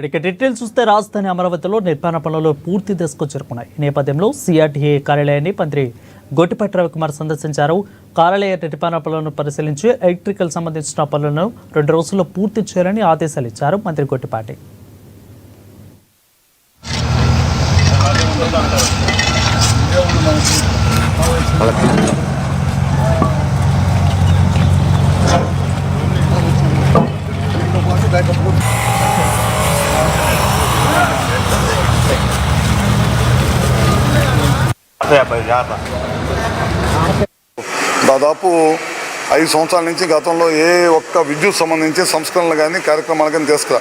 ఇక డీటెయిల్స్ చూస్తే రాజధాని అమరావతిలో నిర్మాణ పనులు పూర్తి దశకు చేరుకున్నాయి. ఈ నేపథ్యంలో సిఆర్టీఏ కార్యాలయాన్ని మంత్రి గొట్టిపాటి రవికుమార్ సందర్శించారు. కార్యాలయ నిర్మాణ పనులను పరిశీలించి ఎలక్ట్రికల్ సంబంధించిన పనులను 2 రోజుల్లో పూర్తి చేయాలని ఆదేశాలు ఇచ్చారు మంత్రి గొట్టిపాటి. దాదాపు 5 సంవత్సరాల నుంచి గతంలో ఏ ఒక్క విద్యుత్ సంబంధించి సంస్కరణలు కానీ కార్యక్రమాలు కానీ తీసుకురా.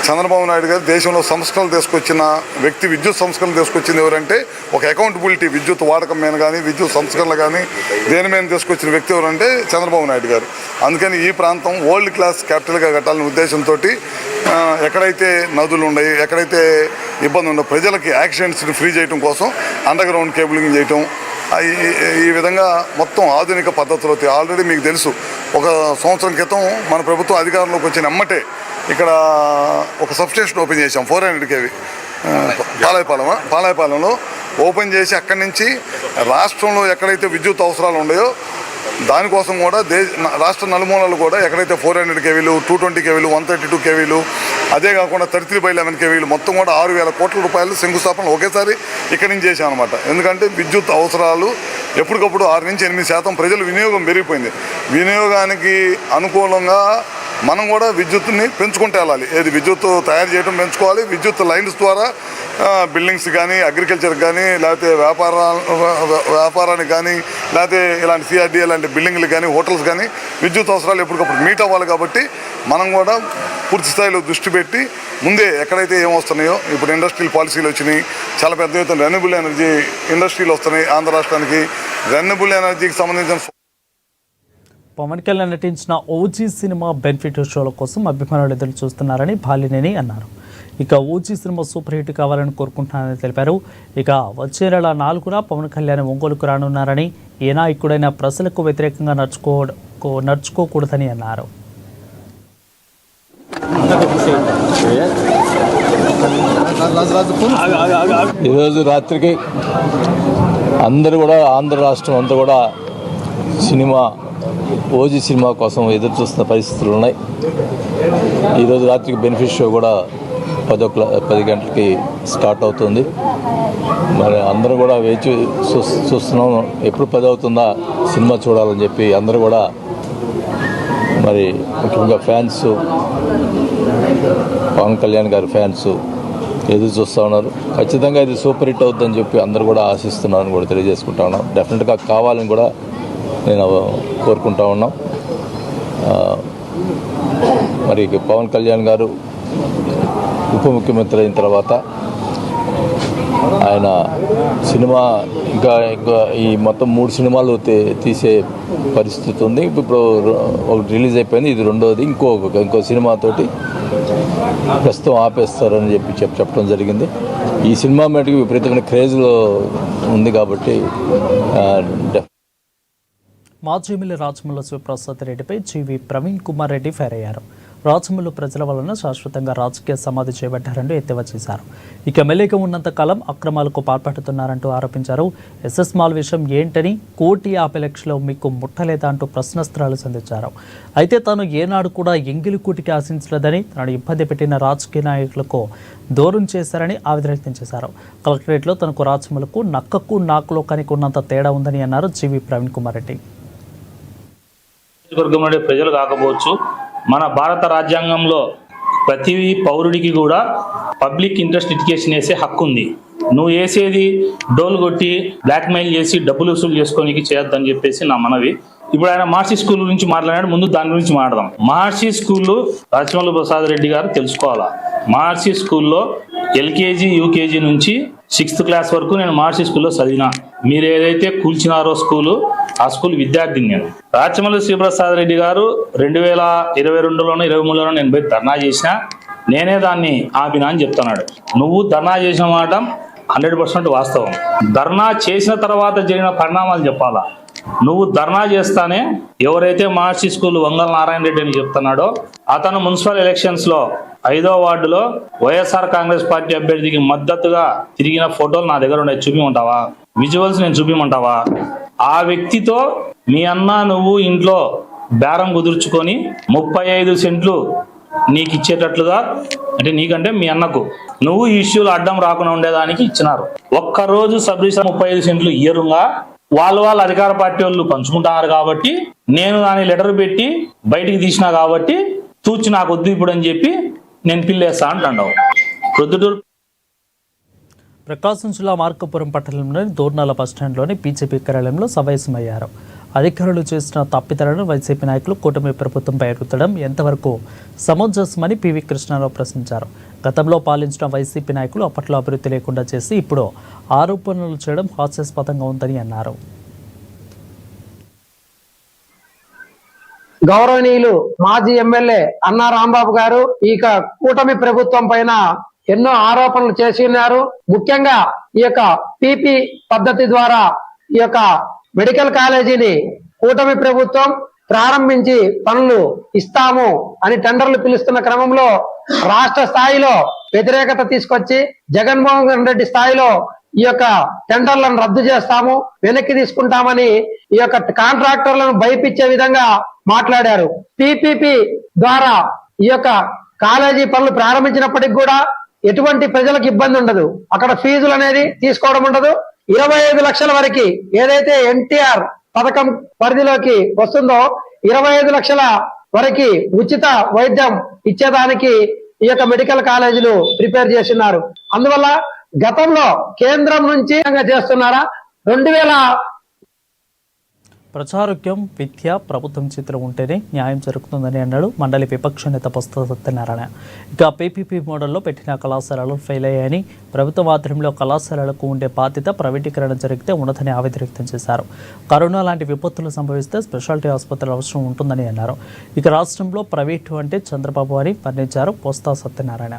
చంద్రబాబు నాయుడు గారు దేశంలో సంస్కరణలు తీసుకొచ్చిన వ్యక్తి, విద్యుత్ సంస్కరణలు తీసుకొచ్చింది ఎవరంటే ఒక అకౌంటబిలిటీ, విద్యుత్ వాడకం మీద కానీ విద్యుత్ సంస్కరణలు కానీ దేని మీద తీసుకొచ్చిన వ్యక్తి ఎవరంటే చంద్రబాబు నాయుడు గారు. అందుకని ఈ ప్రాంతం వరల్డ్ క్లాస్ క్యాపిటల్గా కట్టాలనే ఉద్దేశంతో ఎక్కడైతే నదులు ఉన్నాయి, ఎక్కడైతే ఇబ్బంది ఉండవు, ప్రజలకి యాక్సిడెంట్స్ని ఫ్రీ చేయడం కోసం అండర్ గ్రౌండ్ కేబులింగ్ చేయటం, ఈ విధంగా మొత్తం ఆధునిక పద్ధతిలో. ఆల్రెడీ మీకు తెలుసు, 1 సంవత్సరం క్రితం మన ప్రభుత్వం అధికారంలోకి వచ్చిన ఎమ్మటే ఇక్కడ ఒక సబ్స్టేషన్ ఓపెన్ చేశాం 400 kV పాలాయపాలెంలో ఓపెన్ చేసి అక్కడి నుంచి రాష్ట్రంలో ఎక్కడైతే విద్యుత్ అవసరాలు ఉన్నాయో దానికోసం కూడా రాష్ట్ర నలుమూలలు కూడా ఎక్కడైతే 400 kV, 220 kV, 132 kV, అదే కాకుండా 33/11 kV మొత్తం కూడా 6,000 కోట్ల రూపాయలు శంకుస్థాపన ఒకేసారి ఇక్కడి నుంచి చేశాం అనమాట. ఎందుకంటే విద్యుత్ అవసరాలు ఎప్పటికప్పుడు 6 నుంచి 8% ప్రజల వినియోగం పెరిగిపోయింది. వినియోగానికి అనుకూలంగా మనం కూడా విద్యుత్ని పెంచుకుంటూ వెళ్ళాలి. ఏది విద్యుత్ తయారు చేయడం పెంచుకోవాలి. విద్యుత్ లైన్స్ ద్వారా బిల్డింగ్స్ కానీ, అగ్రికల్చర్ కానీ, లేకపోతే వ్యాపారానికి కానీ, లేకపోతే ఇలాంటి సిఆర్డీఏ లాంటి బిల్డింగ్లు కానీ, హోటల్స్ కానీ విద్యుత్ అవసరాలు ఎప్పటికప్పుడు మీట్ అవ్వాలి. కాబట్టి మనం కూడా పూర్తి స్థాయిలో దృష్టి పెట్టి ముందే ఎక్కడైతే ఏమొస్తున్నాయో, ఇప్పుడు ఇండస్ట్రియల్ పాలసీలు వచ్చినాయి, చాలా పెద్ద ఎత్తున రెన్యూబుల్ ఎనర్జీ ఇండస్ట్రీలు వస్తున్నాయి ఆంధ్ర రాష్ట్రానికి. రెన్యూబుల్ ఎనర్జీకి సంబంధించిన పవన్ కళ్యాణ్ నటించిన ఓజీ సినిమా బెనిఫిట్ షోల కోసం అభిమానులు ఎదురు చూస్తున్నారని బాలినేని అన్నారు. ఇక ఓజీ సినిమా సూపర్ హిట్ కావాలని కోరుకుంటున్నారని తెలిపారు. ఇక వచ్చే నెల 4న పవన్ కళ్యాణ్ ఒంగోలుకు రానున్నారని, ఏ నాయకుడైనా ప్రజలకు వ్యతిరేకంగా నడుచుకోకూడదని అన్నారు. ఈరోజు రాత్రికి అందరూ కూడా ఆంధ్ర రాష్ట్రం అంతా కూడా ఓజీ సినిమా కోసం ఎదురు చూస్తున్న పరిస్థితులు ఉన్నాయి. ఈరోజు రాత్రికి బెనిఫిట్ షో కూడా 10 గంటలకి స్టార్ట్ అవుతుంది. మరి అందరూ కూడా వేచి చూస్తున్నాం, ఎప్పుడు 10 అవుతుందా సినిమా చూడాలని చెప్పి అందరూ కూడా, మరి ముఖ్యంగా ఫ్యాన్స్, పవన్ కళ్యాణ్ గారి ఫ్యాన్స్ ఎదురు చూస్తూ ఉన్నారు. ఖచ్చితంగా ఇది సూపర్ హిట్ అవుతుందని చెప్పి అందరూ కూడా ఆశిస్తున్నారని కూడా తెలియజేసుకుంటా ఉన్నాం. డెఫినెట్గా కావాలని కూడా నేను కోరుకుంటా ఉన్నాం. మరి పవన్ కళ్యాణ్ గారు ఉప ముఖ్యమంత్రి అయిన తర్వాత ఆయన సినిమా ఇంకా ఈ మొత్తం 3 సినిమాలు తీసే పరిస్థితి ఉంది. ఇప్పుడు ఒకటి రిలీజ్ అయిపోయింది, ఇది రెండోది. ఇంకో సినిమాతోటి ప్రస్తుతం ఆపేస్తారని చెప్పడం జరిగింది. ఈ సినిమా మటుకు విపరీతమైన క్రేజ్లో ఉంది. కాబట్టి మాజీ ఎమ్మెల్యే రాజమల్లు శివప్రసాద్ రెడ్డిపై జీవి ప్రవీణ్ కుమార్ రెడ్డి ఫైర్ అయ్యారు. రాజమల్లు ప్రజల వలన శాశ్వతంగా రాజకీయ సమాధి చేపట్టారంటూ ఎద్దేవా చేశారు. ఇక ఎమ్మెల్యేగా ఉన్నంత కాలం అక్రమాలకు పాల్పడుతున్నారంటూ ఆరోపించారు. ఎస్ఎస్ మాల్ విషయం ఏంటని, 1,50,00,000 లక్షలు మీకు ముట్టలేదా అంటూ ప్రశ్నాస్త్రాలు సంధించారు. అయితే తాను ఏనాడు కూడా ఎంగిలి కూటికి ఆశించలేదని, తనను ఇబ్బంది పెట్టిన రాజకీయ నాయకులకు దూరం చేశారని ఆవేదన వ్యక్తం చేశారు. కలెక్టరేట్లో తనకు రాజమల్లుకు నక్కకు నాకులో కనికి ఉన్నంత తేడా ఉందని అన్నారు జీవి ప్రవీణ్ కుమార్ రెడ్డి. ప్రజలు కాకపోవచ్చు, మన భారత రాజ్యాంగంలో ప్రతి పౌరుడికి కూడా పబ్లిక్ ఇంట్రెస్ట్ లిటిగేషన్ వేసే హక్కు ఉంది. నువ్వు వేసేది డోలు కొట్టి బ్లాక్మెయిల్ చేసి డబ్బులు వసూలు చేసుకోనికి చేయొద్దని చెప్పేసి నా మనవి. ఇప్పుడు ఆయన మహర్షి స్కూల్ గురించి మాట్లాడాడు, ముందు దాని గురించి మాట్లాడదాం. మహర్షి స్కూల్లో రాజమల్లు ప్రసాద్ రెడ్డి గారు తెలుసుకోవాలా, మహర్షి స్కూల్లో LKG UKG నుంచి 6th క్లాస్ వరకు నేను మహర్షి స్కూల్లో చదివినా. మీరు ఏదైతే కూల్చినారో స్కూలు, ఆ స్కూల్ విద్యార్థిని నేను. రాజమల్లు శివప్రసాద్ రెడ్డి గారు 2022లోనో 23లోనో నేను పోయి ధర్నా చేసినా, నేనే దాన్ని ఆపినా అని చెప్తున్నాడు. నువ్వు ధర్నా చేసిన మాట 100% వాస్తవం. ధర్నా చేసిన తర్వాత జరిగిన పరిణామాలు చెప్పాలా. నువ్వు ధర్నా చేస్తానే ఎవరైతే మహర్షి స్కూల్ వంగల నారాయణ రెడ్డి అని చెప్తున్నాడో అతను మున్సిపల్ ఎలక్షన్స్ లో 5వ వార్డులో వైఎస్ఆర్ కాంగ్రెస్ పార్టీ అభ్యర్థికి మద్దతుగా తిరిగిన ఫోటోలు నా దగ్గర ఉన్నాయి, చూపిమంటావా? విజువల్స్ నేను చూపిమంటావా? ఆ వ్యక్తితో మీ అన్న నువ్వు ఇంట్లో బేరం కుదుర్చుకొని 35 సెంట్లు నీకు ఇచ్చేటట్లుగా, అంటే నీకంటే మీ అన్నకు, నువ్వు ఈ ఇష్యూలు అడ్డం రాకుండా ఉండేదానికి ఇచ్చినారు. ఒక్కరోజు సబ్ రిజిస్టర్ 35 సెంట్లు ఇయ్యరుగా వాళ్ళు అధికార పార్టీ వాళ్ళు పంచుకుంటున్నారు కాబట్టి నేను దాని లెటర్ పెట్టి బయటికి తీసినా కాబట్టి తూచి నాకు వద్దు ఇప్పుడు అని చెప్పి నేను పిల్లేస్తా అంటున్నావు. ప్రొద్దుటూరు ప్రకాశం జిల్లా మార్కాపురం పట్టణంలోని దోర్నాల బస్టాండ్లోని బీజేపీ కార్యాలయంలో సమావేశమయ్యారు. అధికారులు చేసిన తప్పిదాలను వైసీపీ నాయకులు కూటమి ప్రభుత్వంపై రుద్దడం ఎంతవరకు సమంజసమని పివి కృష్ణారావు ప్రశ్నించారు. గతంలో పాలించిన వైసీపీ నాయకులు అప్పట్లో అభివృద్ధి లేకుండా చేసి ఇప్పుడు ఆరోపణలు చేయడం హాస్యాస్పదంగా ఉందని అన్నారు. గౌరవనీయులు మాజీ ఎమ్మెల్యే అన్నా రాంబాబు గారు ఇక కూటమి ప్రభుత్వం పైన ఎన్నో ఆరోపణలు చేసి ఉన్నారు. ముఖ్యంగా ఈ యొక్క పీపీ పద్ధతి ద్వారా ఈ యొక్క మెడికల్ కాలేజీని కూటమి ప్రభుత్వం ప్రారంభించి పనులు ఇస్తాము అని టెండర్లు పిలుస్తున్న క్రమంలో రాష్ట్ర స్థాయిలో వ్యతిరేకత తీసుకొచ్చి జగన్మోహన్ రెడ్డి స్థాయిలో ఈ యొక్క టెండర్లను రద్దు చేస్తాము, వెనక్కి తీసుకుంటామని ఈ యొక్క కాంట్రాక్టర్లను భయపించే విధంగా మాట్లాడారు. పీపీపీ ద్వారా ఈ యొక్క కాలేజీ పనులు ప్రారంభించినప్పటికి కూడా ఎటువంటి ప్రజలకు ఇబ్బంది ఉండదు. అక్కడ ఫీజులు అనేది తీసుకోవడం ఉండదు. 25 లక్షల వరకు ఏదైతే ఎన్టీఆర్ పథకం పరిధిలోకి వస్తుందో 25 లక్షల వరకు ఉచిత వైద్యం ఇచ్చేదానికి ఈ యొక్క మెడికల్ కాలేజీలు ప్రిపేర్ చేస్తున్నారు. అందువల్ల గతంలో కేంద్రం నుంచి చేస్తున్నారా 2000 ప్రజారోగ్యం, విద్య ప్రభుత్వం చేతిలో ఉంటేనే న్యాయం జరుగుతుందని అన్నాడు మండలి విపక్ష నేత బొత్స సత్యనారాయణ. ఇక పీపీపీ మోడల్లో పెట్టిన కళాశాలలు ఫెయిల్ అయ్యాయని, ప్రభుత్వ ఆధ్వర్యంలో కళాశాలలకు ఉండే బాధ్యత ప్రైవేటీకరణ జరిగితే ఉండదని ఆవేదన వ్యక్తం చేశారు. కరోనా లాంటి విపత్తులు సంభవిస్తే స్పెషాలిటీ ఆసుపత్రుల అవసరం ఉంటుందని అన్నారు. ఇక రాష్ట్రంలో ప్రైవేటు అంటే చంద్రబాబు అని వర్ణించారు బొత్స సత్యనారాయణ.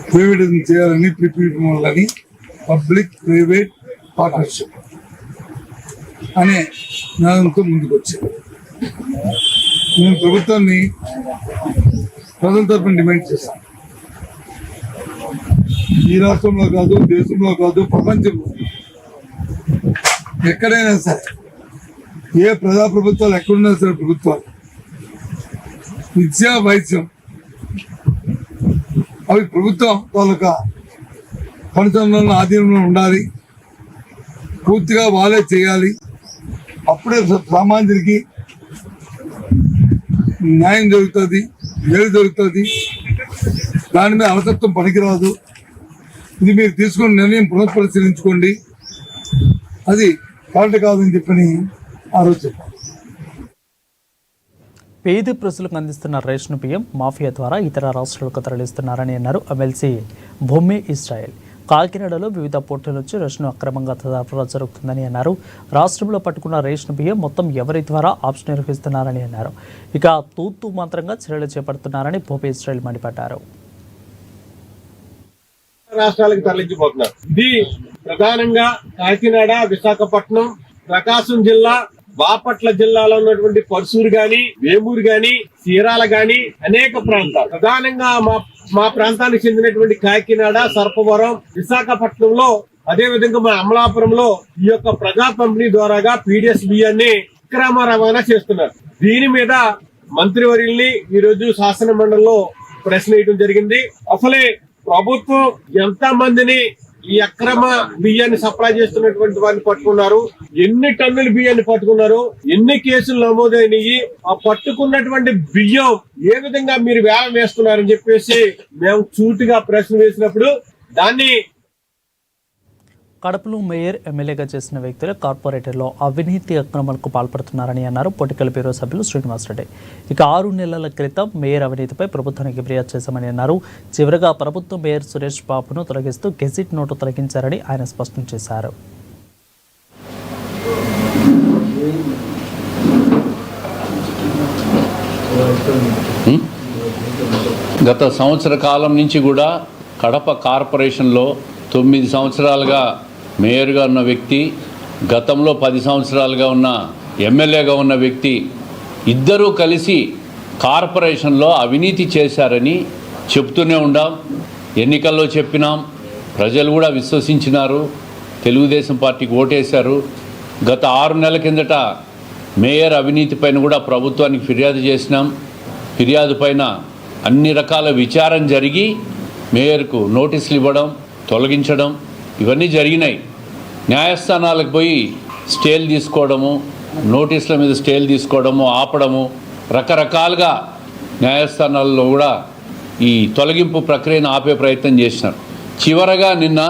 ప్రైవేటైజేషన్ చేయాలని పీపీపీ మోడల్ని పబ్లిక్ ప్రైవేట్ పార్ట్నర్షిప్ అనే నినాదంతో ముందుకు వచ్చారు. మేము ప్రభుత్వాన్ని ప్రజల తరఫున డిమాండ్ చేశాం. ఈ రాష్ట్రంలో కాదు, దేశంలో కాదు, ప్రపంచంలో ఎక్కడైనా సరే ఏ ప్రజాప్రభుత్వాలు ఎక్కడున్నా సరే ప్రభుత్వాలు విద్యా వైద్యం అవి ప్రభుత్వం వాళ్ళ పనితనంలో ఆధీనంలో ఉండాలి, పూర్తిగా వాళ్ళే చేయాలి. అప్పుడే సామాన్యుడికి న్యాయం జరుగుతుంది, మేలు జరుగుతుంది. దాని మీద అలసత్వం పనికిరాదు. ఇది మీరు తీసుకున్న నిర్ణయం పునఃపరిశీలించుకోండి, అది కరెక్ట్ కాదని చెప్పని ఆలోచన. పేద ప్రజలకు అందిస్తున్న రేషన్ బియ్యం మాఫియా ద్వారా ఇతర రాష్ట్రాలకు తరలిస్తున్నారని అన్నారు ఎమ్మెల్సీ భూమి ఇస్రాయల్. కాకినాడలో వివిధ పోర్టుల నుంచి రేషన్ అక్రమంగా సరఫరా జరుగుతుందని అన్నారు. రాష్ట్రంలో పట్టుకున్న రేషన్ బియ్యం మొత్తం ఎవరి ద్వారా ఆప్షన్ నిర్వహిస్తున్నారని అన్నారు. ఇక తూతూ మంత్రంగా చర్యలు చేపడుతున్నారని భూమి ఇస్రాయల్ మండిపడ్డారు. రాష్ట్రాలకు తరలించిపోతున్నారు. ఇది ప్రధానంగా కాకినాడ, విశాఖపట్నం, ప్రకాశం జిల్లా, బాపట్ల జిల్లాలో ఉన్నటువంటి పర్సూరు గాని, వేమూరు గాని, చీరాల గాని అనేక ప్రాంతాలు, ప్రధానంగా మా ప్రాంతానికి చెందినటువంటి కాకినాడ, సర్పవరం, విశాఖపట్నంలో, అదే విధంగా మా అమలాపురంలో ఈ యొక్క ప్రజా పంపిణీ ద్వారాగా పీడిఎస్ బియ్యాన్ని అక్రమ రవాణా చేస్తున్నారు. దీని మీద మంత్రివర్యుల్ని ఈ రోజు శాసన మండలిలో ప్రశ్న వేయడం జరిగింది. అసలే ప్రభుత్వం ఎంత మందిని ఈ అక్రమ బియ్యాన్ని సప్లై చేస్తున్నటువంటి వారిని పట్టుకున్నారు, ఎన్ని టన్నుల బియ్యాన్ని పట్టుకున్నారు, ఎన్ని కేసులు నమోదైనవి, ఆ పట్టుకున్నటువంటి బియ్యం ఏ విధంగా మీరు వేలం వేస్తున్నారని చెప్పేసి మేము సూటిగా ప్రశ్న వేసినప్పుడు దాన్ని కడపలో మేయర్ ఎమ్మెల్యేగా చేసిన వ్యక్తులే కార్పొరేటర్లో అవినీతి అక్రమాలకు పాల్పడుతున్నారని అన్నారు పొలిటికల్ బ్యూరో సభ్యులు శ్రీనివాసరెడ్డి. ఇక 6 నెలల క్రితం మేయర్ అవినీతిపై ప్రభుత్వానికి ఫిర్యాదు చేశామని అన్నారు. చివరగా ప్రభుత్వం మేయర్ సురేష్ బాబును తొలగిస్తూ గెజిట్ నోటు తొలగించారని ఆయన స్పష్టం చేశారు. గత సంవత్సర కాలం నుంచి కూడా కడప కార్పొరేషన్లో 9 సంవత్సరాలుగా మేయర్గా ఉన్న వ్యక్తి, గతంలో 10 సంవత్సరాలుగా ఉన్న ఎమ్మెల్యేగా ఉన్న వ్యక్తి ఇద్దరూ కలిసి కార్పొరేషన్లో అవినీతి చేశారని చెప్తూనే ఉండాం. ఎన్నికల్లో చెప్పినాం, ప్రజలు కూడా విశ్వసించినారు, తెలుగుదేశం పార్టీకి ఓటేశారు. గత 6 నెలల కిందట మేయర్ అవినీతి పైన కూడా ప్రభుత్వానికి ఫిర్యాదు చేసినాం. ఫిర్యాదు పైన అన్ని రకాల విచారణ జరిగి మేయర్కు నోటీసులు ఇవ్వడం, తొలగించడం ఇవన్నీ జరిగినాయి. న్యాయస్థానాలకు పోయి స్టేలు తీసుకోవడము, నోటీసుల మీద స్టేలు తీసుకోవడము, ఆపడము, రకరకాలుగా న్యాయస్థానాల్లో కూడా ఈ తొలగింపు ప్రక్రియను ఆపే ప్రయత్నం చేసినారు. చివరగా నిన్న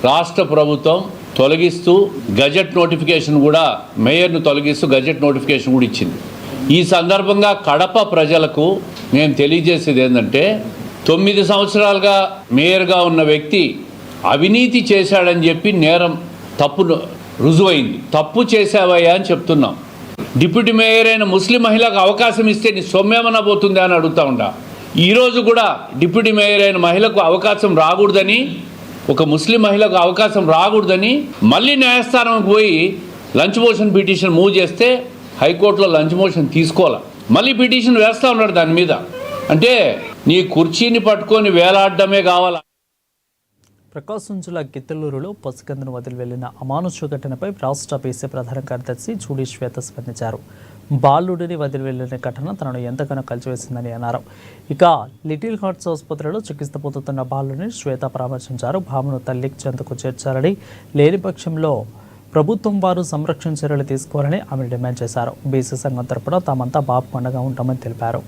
రాష్ట్ర ప్రభుత్వం తొలగిస్తూ గజెట్ నోటిఫికేషన్ కూడా, మేయర్ను తొలగిస్తూ గజెట్ నోటిఫికేషన్ కూడా ఇచ్చింది. ఈ సందర్భంగా కడప ప్రజలకు మేము తెలియజేసేది ఏంటంటే, 9 సంవత్సరాలుగా మేయర్గా ఉన్న వ్యక్తి అవినీతి చేశాడని చెప్పి నేరం తప్పు రుజువైంది. తప్పు చేశావయ్యా అని చెప్తున్నాం. డిప్యూటీ మేయర్ అయిన ముస్లిం మహిళకు అవకాశం ఇస్తే నీ సొమ్మేమన్నా పోతుందా అని అడుగుతా ఉండా. ఈరోజు కూడా డిప్యూటీ మేయర్ అయిన మహిళకు అవకాశం రాకూడదని, ఒక ముస్లిం మహిళకు అవకాశం రాకూడదని మళ్ళీ న్యాయస్థానంకి పోయి లంచ్ మోషన్ పిటిషన్ మూవ్ చేస్తే హైకోర్టులో లంచ్ మోషన్ తీసుకోవాలి, మళ్ళీ పిటిషన్ వేస్తూ ఉన్నాడు దాని మీద. అంటే నీ కుర్చీని పట్టుకొని వేలాడడమే కావాలా. ప్రకాశం జిల్లా గిద్దలూరులో పసికందును వదిలి వెళ్లిన అమానుష ఘటనపై రాష్ట్ర బీసీ ప్రధాన కార్యదర్శి చూడి శ్వేత స్పందించారు. బాలుడిని వదిలి వెళ్లిన ఘటన తనను ఎంతగానో కలిసివేసిందని అన్నారు. ఇక లిటిల్ హార్ట్స్ ఆసుపత్రిలో చికిత్స పొందుతున్న బాలుడిని శ్వేత పరామర్శించారు. భామను తల్లికి చెంతకు చేర్చాలని, లేని పక్షంలో ప్రభుత్వం వారు సంరక్షణ చర్యలు తీసుకోవాలని ఆమె డిమాండ్ చేశారు. బీసీ సంఘం తరపున తామంతా బాబు పండగా ఉంటామని తెలిపారు.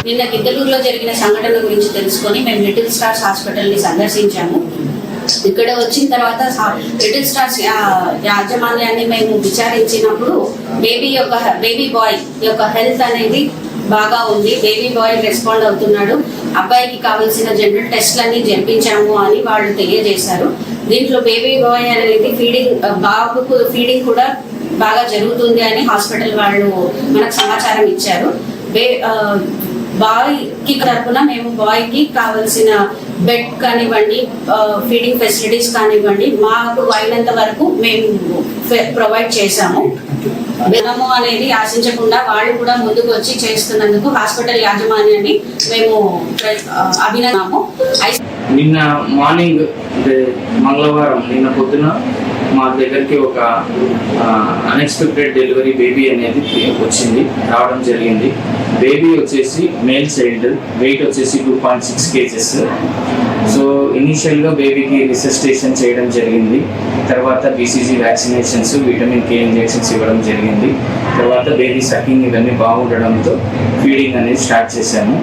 నిన్న గిద్దలూరులో జరిగిన సంఘటన గురించి తెలుసుకొని మేము లిటిల్ స్టార్స్ హాస్పిటల్ని సందర్శించాము. ఇక్కడ వచ్చిన తర్వాత లిటిల్ స్టార్స్ యాజమాన్యాన్ని మేము విచారించినప్పుడు బేబీ బాయ్ యొక్క హెల్త్ అనేది బాగా ఉంది, బేబీ బాయ్ రెస్పాండ్ అవుతున్నాడు, అబ్బాయికి కావాల్సిన జనరల్ టెస్ట్లన్నీ జరిపించాము అని వాళ్ళు తెలియజేశారు. దీంట్లో బేబీ బాయ్ అనేది బాబుకు ఫీడింగ్ కూడా బాగా జరుగుతుంది అని హాస్పిటల్ వాళ్ళు మనకు సమాచారం ఇచ్చారు. బాయ్ కి తరపున మేము బాయ్ కి కావాల్సిన బెడ్ కానివ్వండి, ఫీడింగ్ ఫెసిలిటీస్ కానివ్వండి, మాకు అయినంత వరకు మేము ప్రొవైడ్ చేశాము. వినము అనేది ఆశించకుండా వాళ్ళు కూడా ముందుకు వచ్చి చేస్తున్నందుకు హాస్పిటల్ యాజమాన్యాన్ని మేము అభినందనాము. నిన్న మార్నింగ్ మంగళవారం నిన్న పొద్దున మా దగ్గరికి ఒక అన్ఎక్స్పెక్టెడ్ డెలివరీ బేబీ అనేది రావడం జరిగింది. బేబీ వచ్చేసి మేల్ చైల్డ్, వెయిట్ వచ్చేసి 2.6 kgs. సో ఇనీషియల్గా బేబీకి రిసెసిటేషన్ చేయడం జరిగింది. తర్వాత BCG vaccinations, vitamin K injections ఇవ్వడం జరిగింది. తర్వాత బేబీ సకింగ్ ఇవన్నీ బాగుండడంతో ఫీడింగ్ అనేది స్టార్ట్ చేశాము.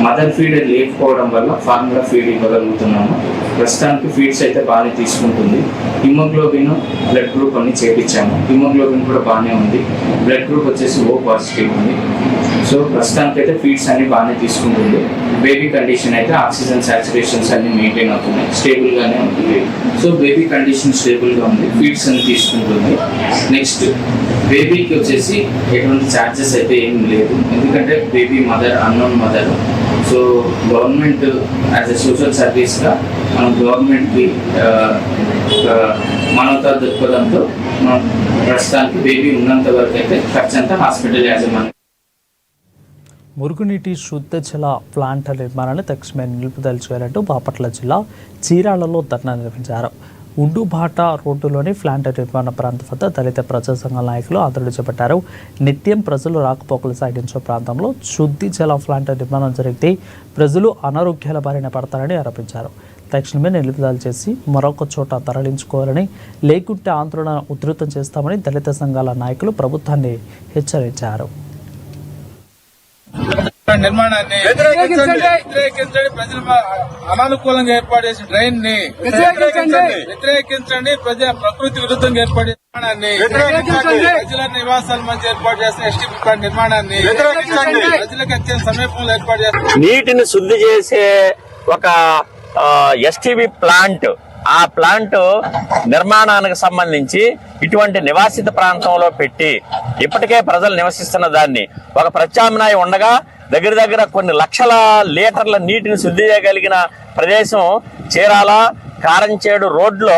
మదర్ ఫీడ్ లేకపోవడం వల్ల ఫార్ములా ఫీడ్ ఇవ్వగలుగుతున్నాము. ప్రస్తుతానికి ఫీడ్స్ అయితే బాగానే తీసుకుంటుంది. హిమోగ్లోబిన్, బ్లడ్ గ్రూప్ అన్ని చేపించాము. హిమోగ్లోబిన్ కూడా బాగానే ఉంది. బ్లడ్ గ్రూప్ వచ్చేసి O పాజిటివ్ ఉంది. సో ప్రస్తుతానికి అయితే ఫీడ్స్ అన్ని బాగానే తీసుకుంటుంది. బేబీ కండిషన్ అయితే ఆక్సిజన్ సాచురేషన్స్ అన్ని మెయింటైన్ అవుతున్నాయి, స్టేబుల్గానే ఉంటుంది. సో బేబీ కండిషన్ స్టేబుల్గా ఉంది, ఫీడ్స్ అన్ని తీసుకుంటుంది. నెక్స్ట్ బేబీకి వచ్చేసి ఎటువంటి ఛార్జెస్ అయితే ఏం లేదు, ఎందుకంటే baby mother unknown mother. So government as a social సర్వీస్గా మనం గవర్నమెంట్కి మానవతా దృక్పథంతో మనం ప్రస్తుతానికి బేబీ ఉన్నంత వరకు అయితే ఖర్చంతా హాస్పిటల్ యాజమాన్యం. మురుగునీటి శుద్ధ జల ప్లాంట్ నిర్మాణాన్ని తక్షణమే నిలుపుదల చేయాలంటూ బాపట్ల జిల్లా చీరాలలో ధర్నా నిర్వహించారు. ఉండుబాట రోడ్డులోని ప్లాంట్ నిర్మాణ ప్రాంతం వద్ద దళిత ప్రజా సంఘాల నాయకులు ఆందోళన చేపట్టారు. నిత్యం ప్రజలు రాకపోకలు సాగించే ప్రాంతంలో శుద్ధి జల ప్లాంట్ నిర్మాణం జరిగితే ప్రజలు అనారోగ్యాల బారిన పడతారని ఆరోపించారు. తక్షణమే నిలుపుదల చేసి మరొక చోట తరలించుకోవాలని, లేకుంటే ఆందోళన ఉధృతం చేస్తామని దళిత సంఘాల నాయకులు ప్రభుత్వాన్ని హెచ్చరించారు. నిర్మాణాన్ని వ్యతిరేకించండి, ప్రజల అనానుకూలంగా ఏర్పాటు చేసిన డ్రైన్ ని వ్యతిరేకించండి, ప్రకృతి విరుద్ధంగా ఏర్పాటు చేసిన నిర్మాణాన్ని ప్రజల నివాసాల మధ్య ఏర్పాటు చేసిన STP ప్లాంట్ నిర్మాణాన్ని ప్రజలకు అత్యంత సమీపంలో ఏర్పాటు చేసిన నీటిని శుద్ధి చేసే ఒక STP ప్లాంట్, ఆ ప్లాంట్ నిర్మాణానికి సంబంధించి ఇటువంటి నివాసిత ప్రాంతంలో పెట్టి ఇప్పటికే ప్రజలు నివసిస్తున్న దాన్ని ఒక ప్రత్యామ్నాయం ఉండగా దగ్గర కొన్ని లక్షల లీటర్ల నీటిని శుద్ధి చేయగలిగిన ప్రదేశం చీరాల కారంచేడు రోడ్లో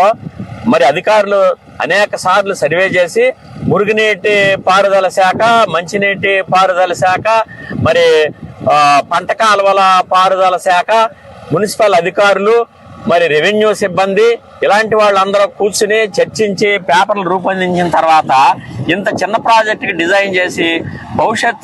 మరి అధికారులు అనేక సార్లు సర్వే చేసి మురుగునీటి పారుదల శాఖ, మంచినీటి పారుదల శాఖ, మరి పంట కాలువల పారుదల శాఖ, మున్సిపల్ అధికారులు, మరి రెవెన్యూ సిబ్బంది ఇలాంటి వాళ్ళందరూ కూర్చుని చర్చించి పేపర్లు రూపొందించిన తర్వాత ఇంత చిన్న ప్రాజెక్టుకి డిజైన్ చేసి భవిష్యత్తులో